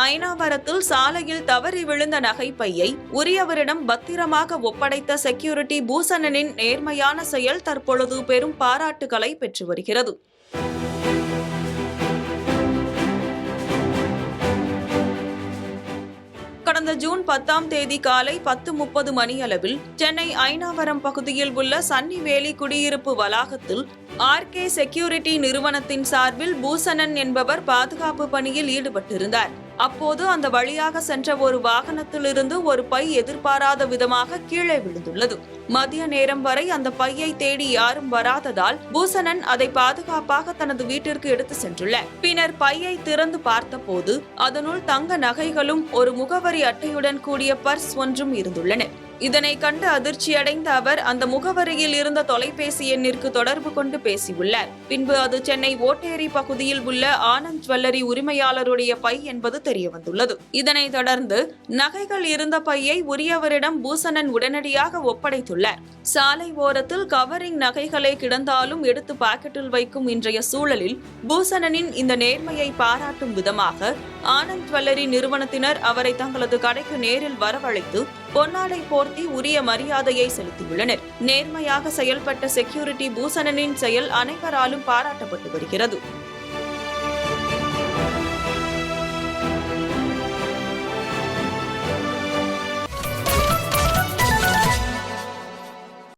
ஐனாவரத்தில் சாலையில் தவறி விழுந்த நகைப்பையை உரியவரிடம் பத்திரமாக ஒப்படைத்த செக்யூரிட்டி பூசணனின் நேர்மையான செயல் தற்பொழுது பெரும் பாராட்டுகளை பெற்று வருகிறது. கடந்த ஜூன் 10ஆம் தேதி காலை 10:30 மணியளவில் சென்னை ஐனாவரம் பகுதியில் உள்ள சன்னிவேலி குடியிருப்பு வளாகத்தில் ஆர்கே செக்யூரிட்டி நிறுவனத்தின் சார்பில் பூசணன் என்பவர் பாதுகாப்பு பணியில் ஈடுபட்டிருந்தார். அப்போது அந்த வழியாக சென்ற ஒரு வாகனத்திலிருந்து ஒரு பை எதிர்பாராத விதமாக கீழே விழுந்துள்ளது. மதிய நேரம் வரை அந்த பையை தேடி யாரும் வராததால் பூசணன் அதை பாதுகாப்பாக தனது வீட்டிற்கு எடுத்து சென்றுள்ளார். பின்னர் பையை திறந்து பார்த்தபோது அதனுள் தங்க நகைகளும் ஒரு முகவரி அட்டையுடன் கூடிய பர்ஸ் ஒன்றும் இருந்துள்ளன. இதனை கண்டு அதிர்ச்சியடைந்த அவர் அந்த முகவரியில் இருந்த தொலைபேசி எண்ணிற்கு தொடர்பு கொண்டு பேசியுள்ளார். பின்பு அது சென்னை ஓட்டேரி பகுதியில் உள்ள ஆனந்த் ஜுவல்லரி உரிமையாளருடைய பை என்பது தெரியவந்துள்ளது. இதனைத் தொடர்ந்து நகைகள் இருந்த பையை உரியவரிடம் பூசணன் உடனடியாக ஒப்படைத்துள்ளார். சாலை ஓரத்தில் கவரிங் நகைகளை கிடந்தாலும் எடுத்து பாக்கெட்டில் வைக்கும் இன்றைய சூழலில் பூசணனின் இந்த நேர்மையை பாராட்டும் விதமாக ஆனந்த் ஜுவல்லரி நிறுவனத்தினர் அவரை தங்களது கடைக்கு நேரில் வரவழைத்து பொன்னாடை போர்த்தி உரிய மரியாதையை செலுத்தியுள்ளனர். நேர்மையாக செயல்பட்ட செக்யூரிட்டி பூசணனின் செயல் அனைவராலும் பாராட்டப்பட்டு வருகிறது.